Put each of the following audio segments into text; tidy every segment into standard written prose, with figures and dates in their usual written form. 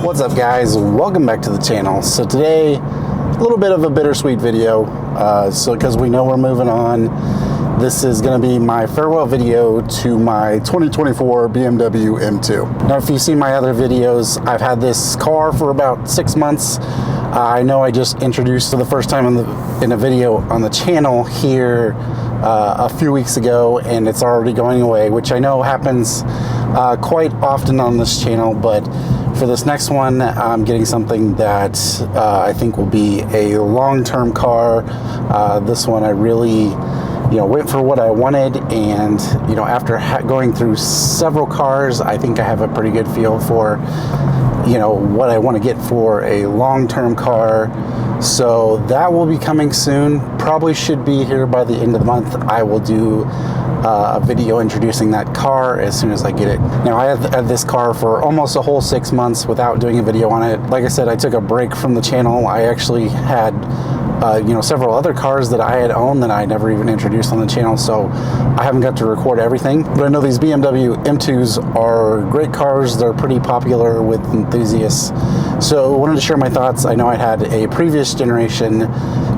What's up, guys? Welcome back to the channel. So today, a little bit of a bittersweet video, because we know we're moving on. This is going to be my farewell video to my 2024 BMW M2. Now, if you've seen my other videos, I've had this car for about 6 months. I know I just introduced for the first time in a video on the channel here a few weeks ago, and it's already going away, which I know happens quite often on this channel, but for this next one, I'm getting something that I think will be a long-term car. This one I really, went for what I wanted, and after going through several cars, I think I have a pretty good feel for what I want to get for a long-term car. So that will be coming soon. Probably should be here by the end of the month. I will do a video introducing that car as soon as I get it. Now, I have had this car for almost a whole 6 months without doing a video on it. Like I said, I took a break from the channel. I actually had several other cars that I had owned that I never even introduced on the channel, so I haven't got to record everything. But I know these BMW M2s are great cars. They're pretty popular with enthusiasts. So I wanted to share my thoughts. I know I had a previous generation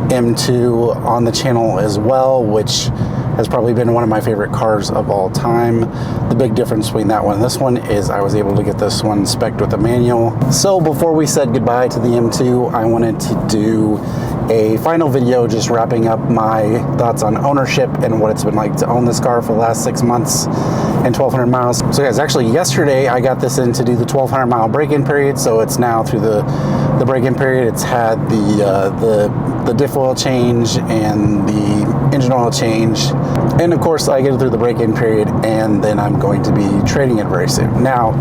M2 on the channel as well, which has probably been one of my favorite cars of all time. The big difference between that one and this one is I was able to get this one spec'd with a manual. So before we said goodbye to the M2, I wanted to do a final video just wrapping up my thoughts on ownership and what it's been like to own this car for the last 6 months and 1,200 miles. So guys, actually yesterday I got this in to do the 1,200 mile break-in period, so it's now through the break-in period. It's had the diff oil change and the engine oil change, and of course I get it through the break-in period, and then I'm going to be trading it very soon. Now,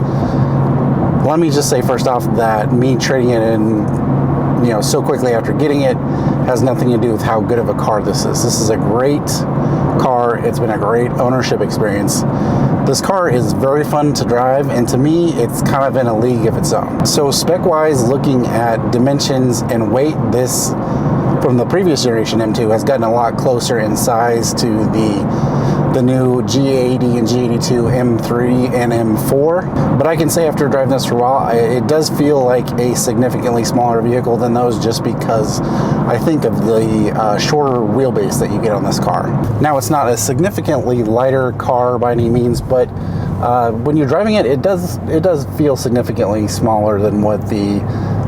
let me just say first off that me trading it in so quickly after getting it has nothing to do with how good of a car this is. This is a great car. It's been a great ownership experience. This car is very fun to drive, and to me, it's kind of in a league of its own. So spec-wise, looking at dimensions and weight, this from the previous generation M2 has gotten a lot closer in size to the new G80 and G82 M3 and M4. But I can say after driving this for a while, it does feel like a significantly smaller vehicle than those, just because I think of the shorter wheelbase that you get on this car. Now, it's not a significantly lighter car by any means, but when you're driving it, it does feel significantly smaller than what the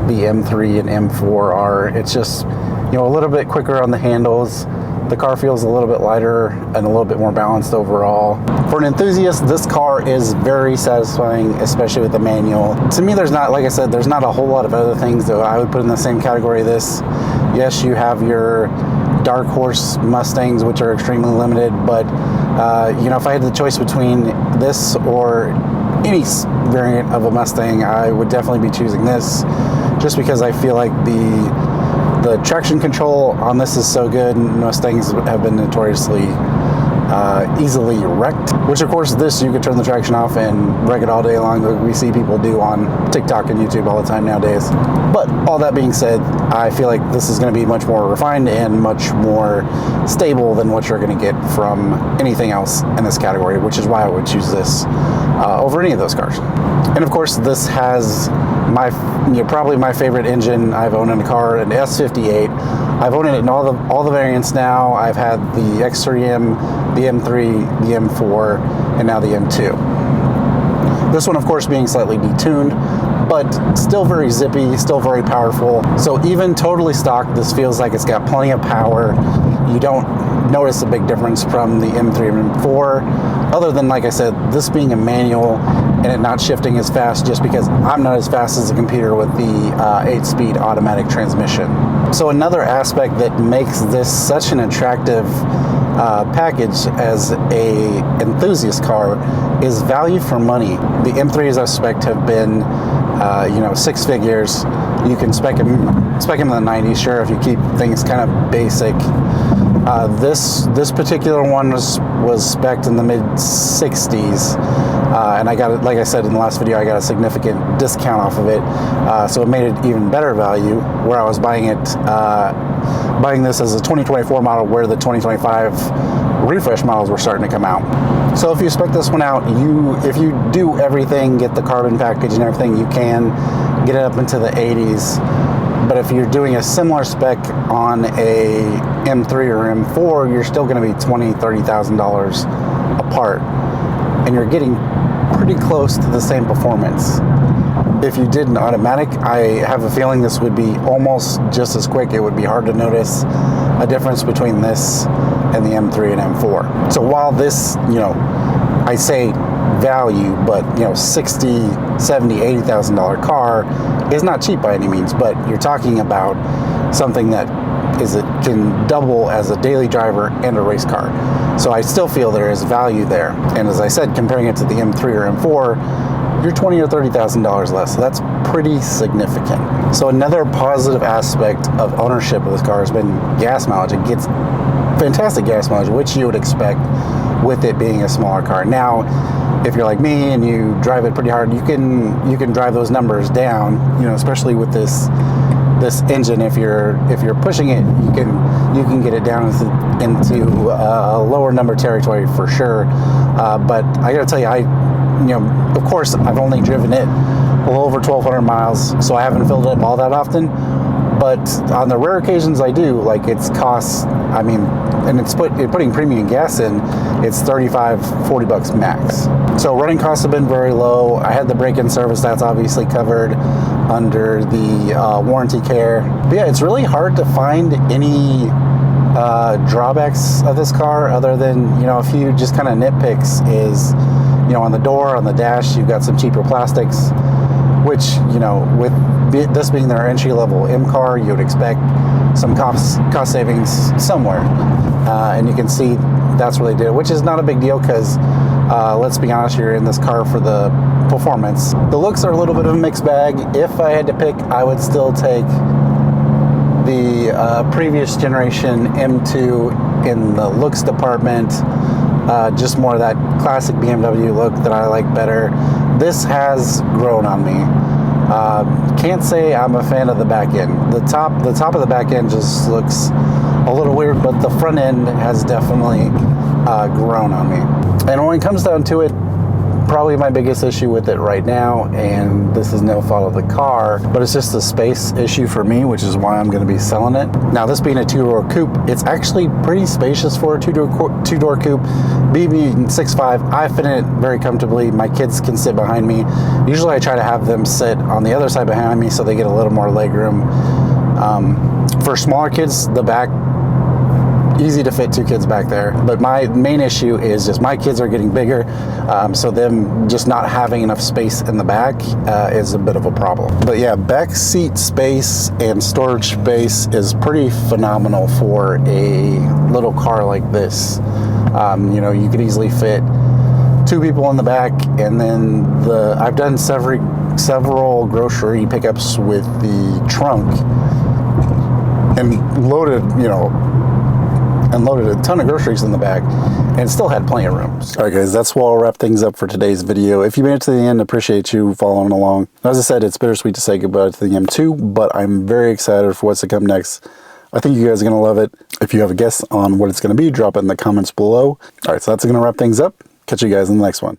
M3 and M4 are. It's just a little bit quicker on the handles. The car feels a little bit lighter and a little bit more balanced overall. For an enthusiast, this car is very satisfying, especially with the manual. To me, there's not, like I said, there's not a whole lot of other things that I would put in the same category as this. Yes, you have your dark horse Mustangs, which are extremely limited, but if I had the choice between this or any variant of a Mustang, I would definitely be choosing this, just because I feel like the traction control on this is so good. Mustangs have been notoriously easily wrecked, which of course this you could turn the traction off and wreck it all day long, like we see people do on TikTok and YouTube all the time nowadays. But all that being said, I feel like this is going to be much more refined and much more stable than what you're going to get from anything else in this category, which is why I would choose this over any of those cars. And of course, this has probably my favorite engine I've owned in a car, an S58. I've owned it in all the variants now. I've had the X3M, the M3, the M4, and now the M2. This one, of course, being slightly detuned, but still very zippy, still very powerful. So even totally stock, this feels like it's got plenty of power. You don't notice a big difference from the M3 and M4, other than, like I said, this being a manual and it not shifting as fast just because I'm not as fast as the computer with the 8-speed automatic transmission. So another aspect that makes this such an attractive package as a enthusiast car is value for money. The M3s I suspect have been you know, 6 figures. You can spec them in the 90s, sure, if you keep things kind of basic. This particular one was spec'd in the mid 60s, and I got it, like I said in the last video, I got a significant discount off of it, so it made it even better value. Where I was buying this as a 2024 model, where the 2025 refresh models were starting to come out. So if you spec this one out, if you do everything, get the carbon package and everything, you can get it up into the 80s. But if you're doing a similar spec on a M3 or M4, you're still going to be $20,000, $30,000 apart, and you're getting pretty close to the same performance. If you did an automatic, I have a feeling this would be almost just as quick. It would be hard to notice a difference between this and the M3 and M4. So while this, you know, I say value, but you know, $60,000, $70,000, $80,000 car is not cheap by any means, but you're talking about something that can double as a daily driver and a race car. So I still feel there is value there. And as I said, comparing it to the M3 or M4, you're $20,000 or $30,000 less. So that's pretty significant. So another positive aspect of ownership of this car has been gas mileage. It gets fantastic gas mileage, which you would expect with it being a smaller car. Now, if you're like me and you drive it pretty hard, you can drive those numbers down, you know, especially with this engine. If you're pushing it, you can get it down into lower number territory for sure. But I gotta tell you, of course, I've only driven it a little over 1,200 miles, so I haven't filled it up all that often. But on the rare occasions I do, like it's costs, I mean, and it's putting premium gas in, it's $35, $40 max. So running costs have been very low. I had the break-in service, that's obviously covered under the warranty care. But yeah, it's really hard to find any drawbacks of this car other than, you know, a few just kind of nitpicks is, you know, on the door, on the dash, you've got some cheaper plastics, which, you know, with this being their entry-level M car, you would expect some cost savings somewhere. And you can see that's where they did it, which is not a big deal because, let's be honest, you're in this car for the performance. The looks are a little bit of a mixed bag. If I had to pick, I would still take the previous generation M2 in the looks department. Just more of that classic BMW look that I like better. This has grown on me. Can't say I'm a fan of the back end. The top of the back end just looks a little weird, but the front end has definitely grown on me. And when it comes down to it, probably my biggest issue with it right now, and this is no fault of the car, but it's just a space issue for me, which is why I'm going to be selling it. Now, this being a two-door coupe, it's actually pretty spacious for a two-door coupe. being 6'5", I fit in it very comfortably. My kids can sit behind me. Usually I try to have them sit on the other side behind me so they get a little more leg room. For smaller kids, the back, easy to fit 2 kids back there. But my main issue is just my kids are getting bigger, so them just not having enough space in the back is a bit of a problem. But yeah, back seat space and storage space is pretty phenomenal for a little car like this. You know, you could easily fit 2 people in the back, and then I've done several grocery pickups with the trunk and loaded a ton of groceries in the back and still had plenty of room. All right, guys, that's where I'll wrap things up for today's video. If you made it to the end, appreciate you following along. As I said, it's bittersweet to say goodbye to the M2, but I'm very excited for what's to come next. I think you guys are going to love it. If you have a guess on what it's going to be, drop it in the comments below. All right, so that's going to wrap things up. Catch you guys in the next one.